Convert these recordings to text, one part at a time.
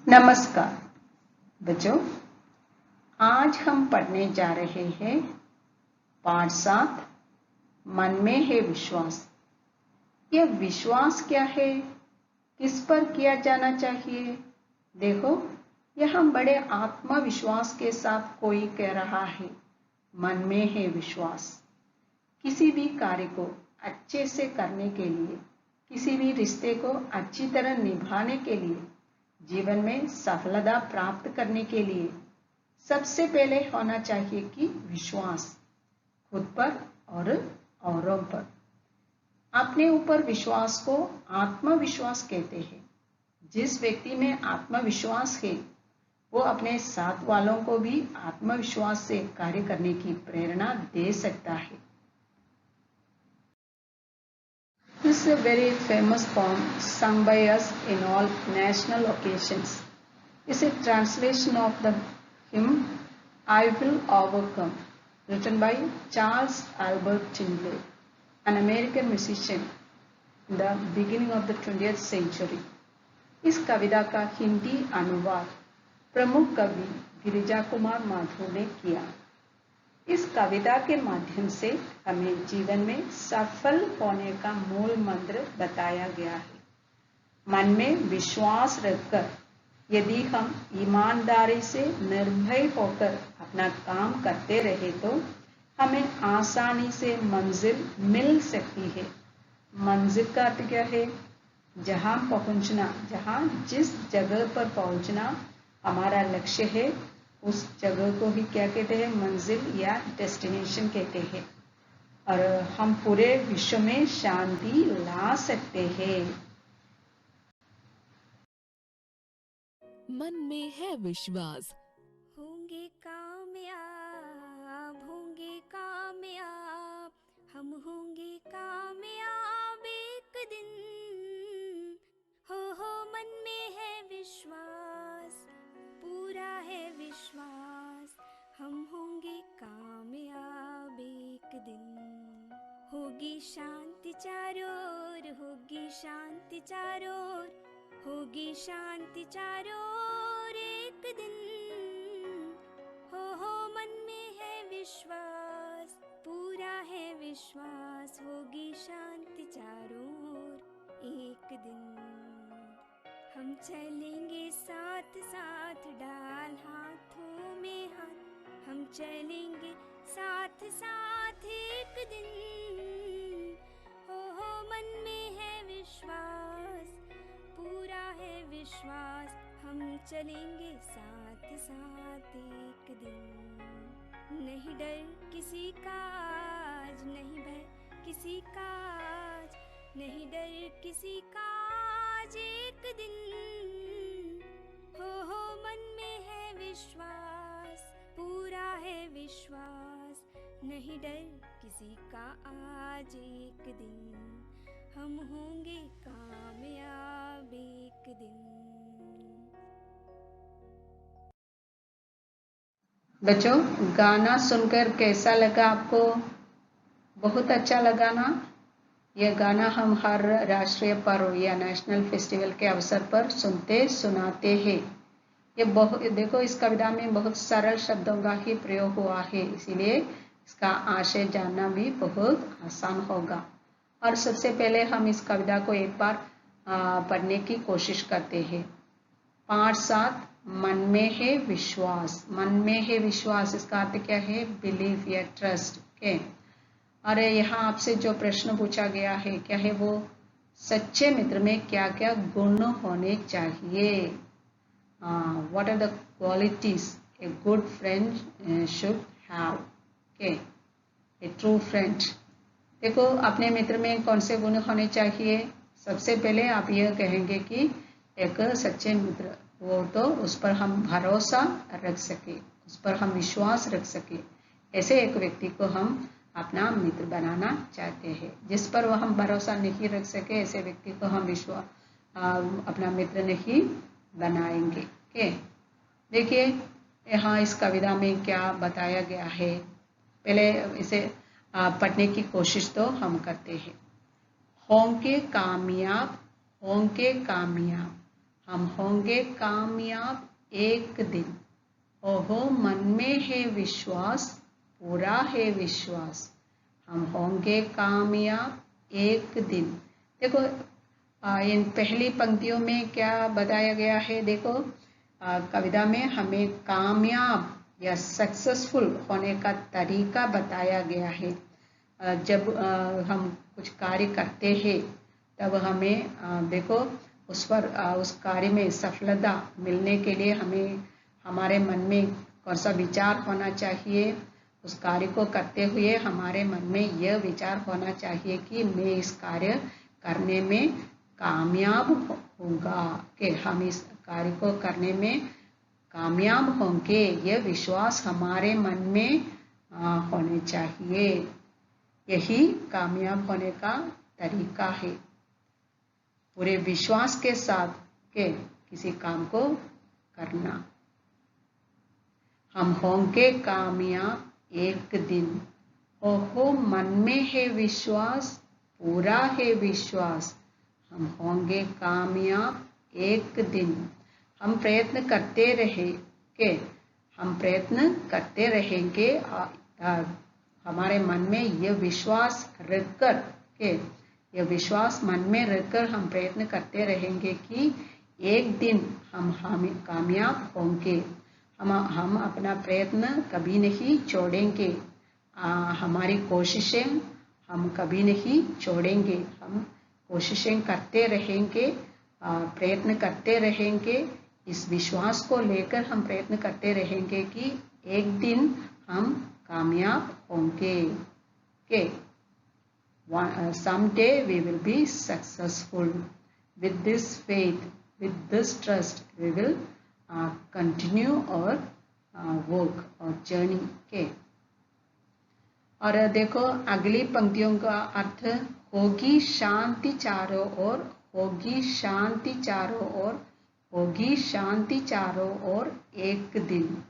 नमस्कार बच्चों, आज हम पढ़ने जा रहे हैं पाठ 7 मन में है विश्वास। यह विश्वास क्या है, किस पर किया जाना चाहिए? देखो, यहाँ बड़े आत्मविश्वास के साथ कोई कह रहा है मन में है विश्वास। किसी भी कार्य को अच्छे से करने के लिए, किसी भी रिश्ते को अच्छी तरह निभाने के लिए, जीवन में सफलता प्राप्त करने के लिए सबसे पहले होना चाहिए कि विश्वास, खुद पर और औरों पर। अपने ऊपर विश्वास को आत्मविश्वास कहते हैं। जिस व्यक्ति में आत्मविश्वास है वो अपने साथ वालों को भी आत्मविश्वास से कार्य करने की प्रेरणा दे सकता है। This is a very famous poem sung by us in all national occasions. It's a translation of the hymn I Will Overcome, written by Charles Albert Tindley, an American musician in the beginning of the 20th century. इस कविता का हिंदी अनुवाद प्रमुख कवि गिरिजा कुमार माधव ने किया। इस कविता के माध्यम से हमें जीवन में सफल होने का मूल मंत्र बताया गया है। मन में विश्वास रखकर यदि हम ईमानदारी से निर्भय होकर अपना काम करते रहे तो हमें आसानी से मंजिल मिल सकती है। मंजिल का अर्थ क्या है? जहां पहुंचना, जिस जगह पर पहुंचना हमारा लक्ष्य है, उस जगह को ही क्या कहते हैं? मंजिल या डेस्टिनेशन कहते हैं। और हम पूरे विश्व में शांति ला सकते हैं। मन में है विश्वास, होंगे कामयाब, होंगे कामयाब, हम होंगे कामयाब एक दिन। हो मन में है विश्वास, पूरा है विश्वास, हम होंगे कामयाब एक दिन। होगी शांति चारों ओर, होगी शांति चारों ओर, होगी शांति चारों ओर एक दिन। हो मन में है विश्वास, पूरा है विश्वास, होगी शांति चारों ओर एक दिन। हम चलेंगे साथ साथ, डाल हाथों में हाथ, हम चलेंगे साथ साथ एक दिन। हो मन में है विश्वास, पूरा है विश्वास, हम चलेंगे साथ साथ एक दिन। नहीं डर किसी का आज, नहीं भय किसी का आज, नहीं डर किसी का आज एक दिन। हो मन में है विश्वास, पूरा है विश्वास, नहीं डर किसी का आज एक दिन। हम होंगे कामयाब एक दिन। बच्चों, गाना सुनकर कैसा लगा आपको? बहुत अच्छा लगा ना? यह गाना हम हर राष्ट्रीय पर्व या नेशनल फेस्टिवल के अवसर पर सुनते सुनाते हैं। ये देखो, इस कविता में बहुत सरल शब्दों का ही प्रयोग हुआ है, इसीलिए इसका आशय जानना भी बहुत आसान होगा। और सबसे पहले हम इस कविता को एक बार पढ़ने की कोशिश करते हैं। पाठ 7 मन में है विश्वास। मन में है विश्वास, इसका अर्थ क्या है? बिलीव या ट्रस्ट के। और यहाँ आपसे जो प्रश्न पूछा गया है क्या है वो? सच्चे मित्र में क्या क्या गुण होने चाहिए? What are the qualities a good friend should have? Okay, a true friend. देखो, अपने मित्र में कौन से गुण होने चाहिए? सबसे पहले आप यह कहेंगे कि एक सच्चे मित्र वो तो उस पर हम भरोसा रख सके, उस पर हम विश्वास रख सके, ऐसे एक व्यक्ति को हम अपना मित्र बनाना चाहते हैं। जिस पर वह हम भरोसा नहीं रख सके, ऐसे व्यक्ति को हम अपना मित्र नहीं बनाएंगे। ओके, देखिए यहाँ इस कविता में क्या बताया गया है। पहले इसे पढ़ने की कोशिश तो हम करते हैं। होंगे कामयाब, होंगे कामयाब, हम होंगे कामयाब एक दिन। ओहो मन में है विश्वास, पूरा है विश्वास, हम होंगे कामयाब एक दिन। देखो इन पहली पंक्तियों में क्या बताया गया है। देखो कविता में हमें कामयाब या सक्सेसफुल होने का तरीका बताया गया है। जब हम कुछ कार्य करते हैं तब हमें देखो उस पर उस कार्य में सफलता मिलने के लिए हमें हमारे मन में कौन सा विचार होना चाहिए। उस कार्य को करते हुए हमारे मन में यह विचार होना चाहिए कि मैं इस कार्य करने में कामयाब होऊंगा, कि हम इस कार्य को करने में कामयाब होंगे। यह विश्वास हमारे मन में होने चाहिए। यही कामयाब होने का तरीका है, पूरे विश्वास के साथ के किसी काम को करना। हम होंगे कामयाब एक दिन। ओहो मन में है विश्वास, पूरा है विश्वास, हम होंगे कामयाब एक दिन। हम प्रयत्न करते रहेंगे, हम प्रयत्न करते रहेंगे। हमारे मन में यह विश्वास रखकर के यह विश्वास मन में रखकर हम प्रयत्न करते रहेंगे कि एक दिन हम कामयाब होंगे। हम अपना प्रयत्न कभी नहीं छोड़ेंगे। हमारी कोशिशें हम कभी नहीं छोड़ेंगे। हम कोशिशें करते रहेंगे, प्रयत्न करते रहेंगे। इस विश्वास को लेकर हम प्रयत्न करते रहेंगे कि एक दिन हम कामयाब होंगे, कि someday we will be successful. With this faith, with this trust, we will continue our work or journey. के और देखो अगली पंक्तियों का अर्थ, होगी शांति चारों ओर, होगी शांति चारों ओर, होगी शांति चारों ओर एक दिन।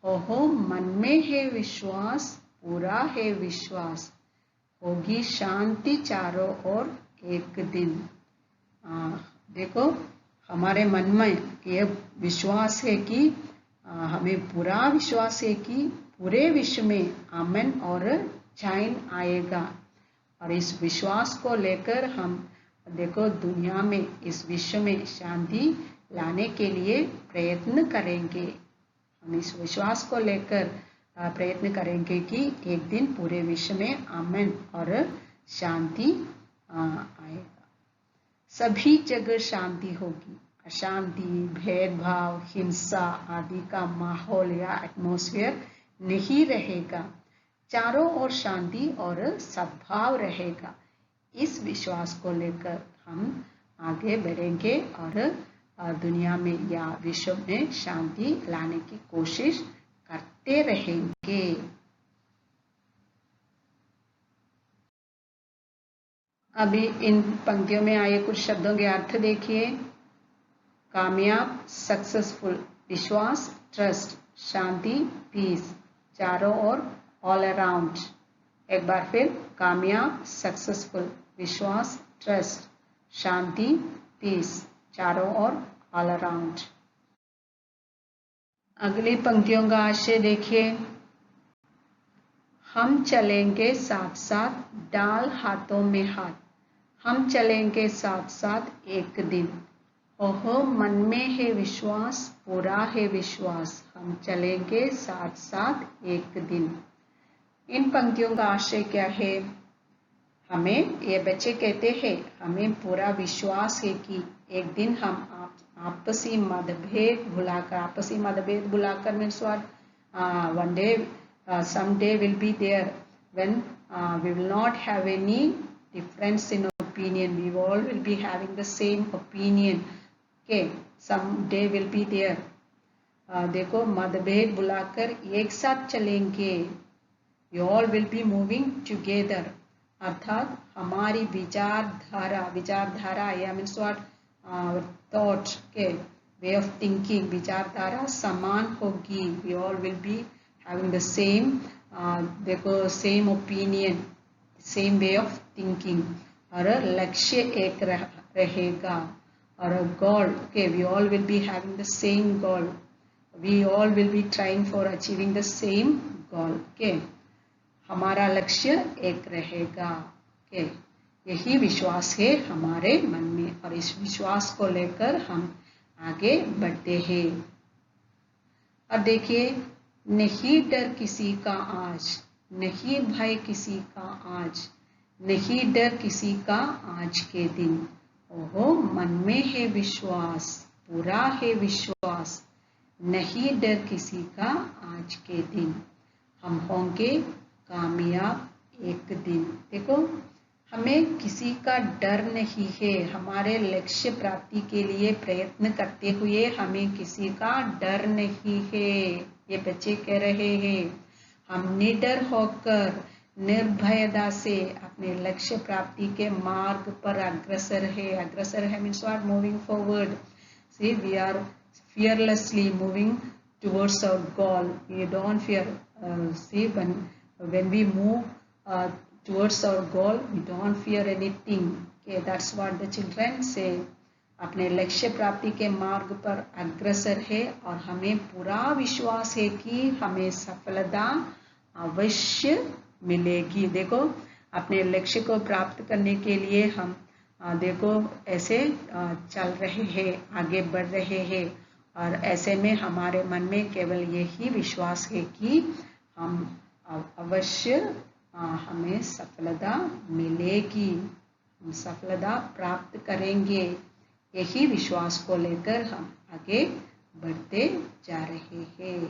ओहो मन में है विश्वास, पूरा है विश्वास, होगी शांति चारों ओर एक दिन। देखो हमारे मन में यह विश्वास है कि हमें पूरा विश्वास है कि पूरे विश्व में अमन और चैन आएगा। और इस विश्वास को लेकर हम देखो दुनिया में, इस विश्व में शांति लाने के लिए प्रयत्न करेंगे। हम इस विश्वास को लेकर प्रयत्न करेंगे कि एक दिन पूरे विश्व में अमन और शांति आएगा। सभी जगह शांति होगी, अशांति, भेदभाव, हिंसा आदि का माहौल या एटमॉस्फेयर नहीं रहेगा। चारों ओर शांति और सद्भाव रहेगा। इस विश्वास को लेकर हम आगे बढ़ेंगे और दुनिया में या विश्व में शांति लाने की कोशिश करते रहेंगे। अभी इन पंक्तियों में आए कुछ शब्दों के अर्थ देखिए। कामयाब, सक्सेसफुल, विश्वास, ट्रस्ट, शांति, पीस, चारों ओर, ऑल अराउंड। एक बार फिर, कामयाब, सक्सेसफुल, विश्वास, ट्रस्ट, शांति, पीस, चारों ओर, ऑल अराउंड। अगली पंक्तियों का आशय देखिए। हम चलेंगे साथ साथ, डाल हाथों में हाथ, हम चलेंगे साथ साथ एक दिन। ओहो मन में है विश्वास, पूरा है विश्वास, हम चलेंगे साथ साथ एक दिन। इन पंक्तियों का आशय क्या है? हमें, ये बच्चे कहते हैं, हमें पूरा विश्वास है कि एक दिन हम आपसी मतभेद भुलाकर, आपसी मतभेद भुलाकर means what, one day, someday will be there when we will not have any difference in opinion. We all will be having the same opinion. Okay, someday will be there. देखो मतभेद भुलाकर एक साथ चलेंगे। We all will be moving together. अर्थात हमारी विचारधारा या मीन्स व्हाट, थॉट के वे ऑफ थिंकिंग, विचारधारा समान होगी। We all will be having the same, देखो same opinion, same way of thinking, और लक्ष्य एक रहेगा। or a goal. Okay, we all will be having the same goal. We all will be trying for achieving the same goal. Okay, हमारा लक्ष्य एक रहेगा. Okay, यही विश्वास है हमारे मन में और इस विश्वास को लेकर हम आगे बढ़ते हैं. और देखिए, नहीं डर किसी का आज, नहीं भय किसी का आज, नहीं डर किसी का आज के दिन. ओहो, मन में है विश्वास, पूरा है विश्वास, नहीं डर किसी का आज के दिन. हम होंगे कामयाब एक दिन. देखो, हमें किसी का डर नहीं है. हमारे लक्ष्य प्राप्ति के लिए प्रयत्न करते हुए हमें किसी का डर नहीं है. ये बच्चे कह रहे हैं हम निडर होकर निर्भयता से अपने लक्ष्य प्राप्ति के मार्ग पर अग्रसर है. अग्रसर है means what? Moving forward. See, we are fearlessly moving towards our goal. We don't fear. See, when we move towards our goal, we don't fear anything. Okay, that's what the children say. अपने लक्ष्य प्राप्ति के मार्ग पर अग्रसर है और हमें पूरा विश्वास है कि हमें सफलता अवश्य मिलेगी. देखो, अपने लक्ष्य को प्राप्त करने के लिए हम देखो ऐसे चल रहे हैं, आगे बढ़ रहे हैं और ऐसे में हमारे मन में केवल यही विश्वास है कि हम अवश्य हमें सफलता मिलेगी, हम सफलता प्राप्त करेंगे. यही विश्वास को लेकर हम आगे बढ़ते जा रहे हैं.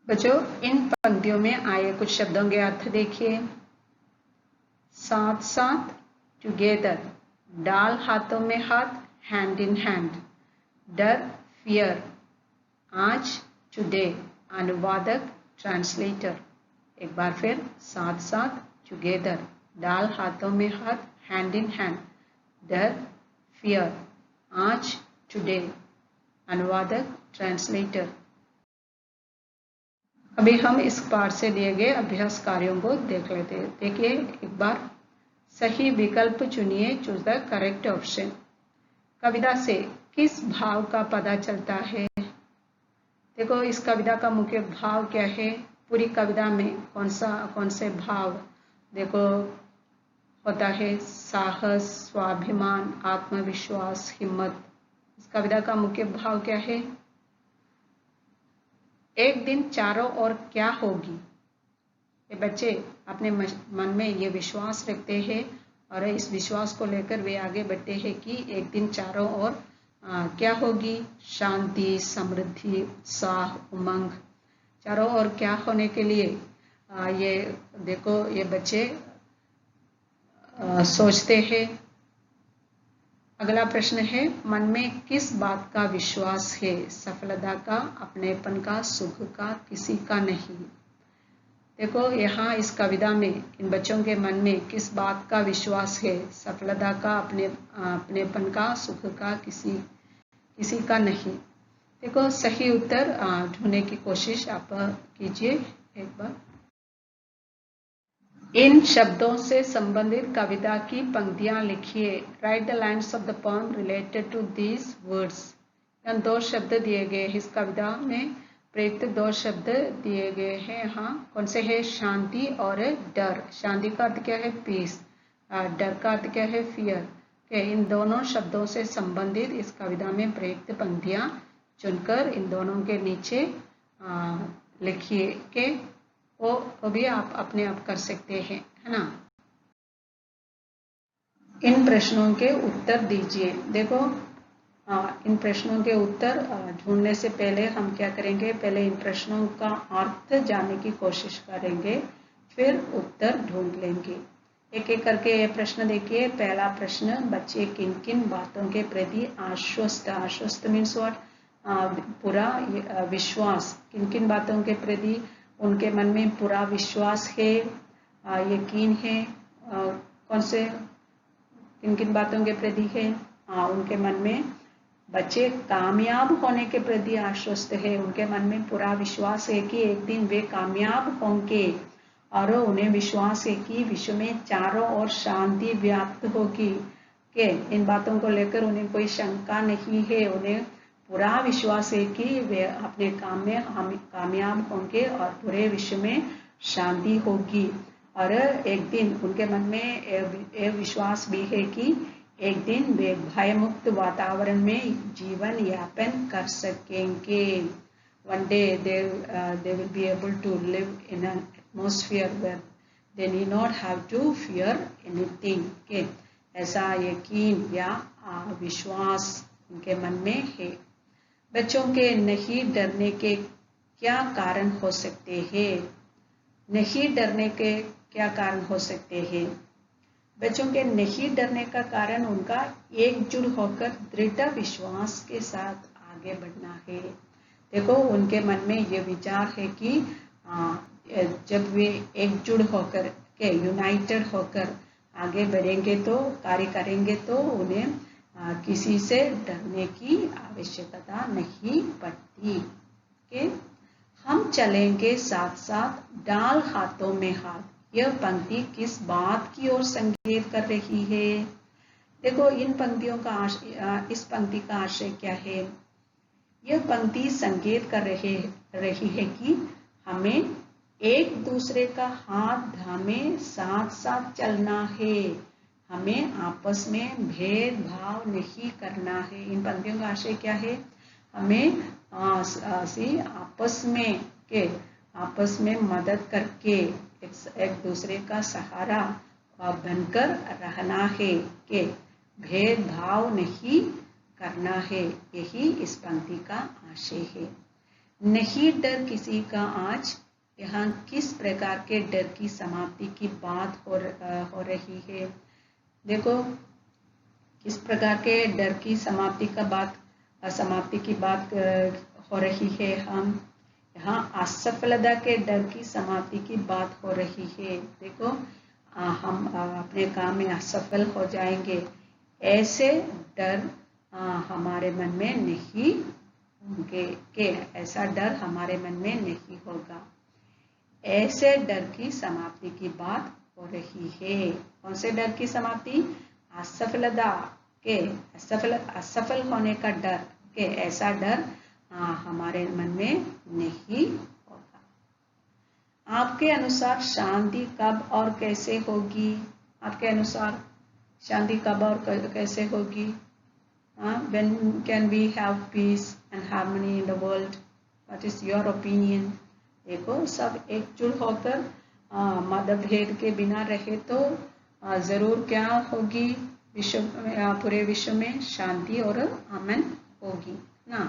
बच्चों, इन पंक्तियों में आए कुछ शब्दों के अर्थ देखिए. साथ साथ, टुगेदर, डाल हाथों में हाथ, हैंड इन हैंड. डर, फियर, आज, टुडे. अनुवादक, ट्रांसलेटर. एक बार फिर, साथ साथ, टुगेदर, डाल हाथों में हाथ, हैंड इन हैंड. डर, फियर, आज, टुडे. अनुवादक, ट्रांसलेटर. अभी हम इस पाठ से दिए गए अभ्यास कार्यों को देख लेते हैं. देखिए एक बार, सही विकल्प चुनिए. Choose the correct option. कविता से किस भाव का पता चलता है? देखो, इस कविता का मुख्य भाव क्या है? पूरी कविता में कौन से भाव देखो होता है? साहस, स्वाभिमान, आत्मविश्वास, हिम्मत. इस कविता का मुख्य भाव क्या है? एक दिन चारों ओर क्या होगी? ये बच्चे अपने मन में ये विश्वास रखते हैं और इस विश्वास को लेकर वे आगे बढ़ते हैं कि एक दिन चारों ओर क्या होगी? शांति, समृद्धि, उत्साह, उमंग. चारों ओर क्या होने के लिए ये देखो ये बच्चे सोचते हैं. अगला प्रश्न है, मन में किस बात का विश्वास है? सफलता का, अपनेपन का, सुख का, किसी का नहीं. देखो, यहाँ इस कविता में इन बच्चों के मन में किस बात का विश्वास है? सफलता का, अपनेपन का, सुख का, किसी का नहीं. देखो, सही उत्तर ढूंढने की कोशिश आप कीजिए एक बार. इन शब्दों से संबंधित कविता की पंक्तियां लिखिए. Write the lines of the poem related to these words. यहाँ 2 शब्द दिए गए हैं. इस कविता में प्रयुक्त 2 शब्द दिए गए हैं. यहाँ कौन से है? शांति और डर. शांति का अर्थ क्या है? पीस. डर का अर्थ क्या है? फियर. इन दोनों शब्दों से संबंधित इस कविता में प्रयुक्त पंक्तियां चुनकर इन दोनों के नीचे लिखिए के वो भी आप अपने आप कर सकते हैं, है ना. इन प्रश्नों के उत्तर दीजिए. देखो, इन प्रश्नों के उत्तर ढूंढने से पहले हम क्या करेंगे? पहले इन प्रश्नों का अर्थ जानने की कोशिश करेंगे, फिर उत्तर ढूंढ लेंगे. एक एक करके ये प्रश्न देखिए. पहला प्रश्न, बच्चे किन किन बातों के प्रति आश्वस्त. आश्वस्त मीन्स व्हाट? पूरा विश्वास. किन किन बातों के प्रति उनके मन में पूरा विश्वास है, यकीन है. कौन से किन किन बातों के प्रति है? उनके मन में बच्चे कामयाब होने के प्रति आश्वस्त है. उनके मन में पूरा विश्वास है कि एक दिन वे कामयाब होंगे और उन्हें विश्वास है कि विश्व में चारों ओर शांति व्याप्त होगी. के इन बातों को लेकर उन्हें कोई शंका नहीं है, उन्हें पूरा विश्वास है कि वे अपने काम में कामयाब होंगे और पूरे विश्व में शांति होगी। और एक दिन उनके मन में एक विश्वास भी है कि एक दिन वे भयमुक्त वातावरण में जीवन यापन कर सकेंगे। One day they will be able to live in an atmosphere where they need not have to fear anything. Okay, ऐसा यकीन या विश्वास उनके मन में है। बच्चों के नहीं डरने के क्या कारण हो सकते हैं? नहीं डरने के क्या कारण हो सकते हैं? बच्चों के नहीं डरने का कारण उनका एकजुट होकर दृढ़ विश्वास के साथ आगे बढ़ना है। देखो, उनके मन में ये विचार है कि जब वे एकजुट होकर के यूनाइटेड होकर आगे बढ़ेंगे तो कार्य करेंगे तो उन्हें किसी से डरने की आवश्यकता नहीं पड़ती। के हम चलेंगे साथ साथ डाल हाथों में हाथ। यह पंक्ति किस बात की ओर संकेत कर रही है? देखो, इन पंक्तियों का इस पंक्ति का आशय क्या है? यह पंक्ति संकेत कर रही है कि हमें एक दूसरे का हाथ थामे साथ साथ चलना है, हमें आपस में भेदभाव नहीं करना है। इन पंक्तियों का आशय क्या है? हमें आपस में मदद करके एक दूसरे का सहारा बनकर रहना है, कि भेदभाव नहीं करना है। यही इस पंक्ति का आशय है। नहीं डर किसी का आज यहाँ किस प्रकार के डर की समाप्ति की बात हो रही है? देखो, किस प्रकार के डर की समाप्ति की बात हो रही है। हम यहाँ असफलता के डर की समाप्ति की बात हो रही है। देखो, हम अपने काम में असफल हो जाएंगे, ऐसे डर हमारे मन में नहीं होंगे, के ऐसा डर हमारे मन में नहीं होगा। ऐसे डर की समाप्ति की बात हो रही है। कौन से डर की समाप्ति? असफलता के असफल होने का डर, के ऐसा डर हमारे मन में नहीं होगा। आपके अनुसार शांति कब और कैसे होगी? आपके अनुसार शांति कब और कैसे होगी? When can we have peace and harmony in the world? What is your opinion? देखो, सब एकजुट होकर मतभेद के बिना रहे तो जरूर क्या होगी? पूरे विश्व में शांति और अमन होगी ना।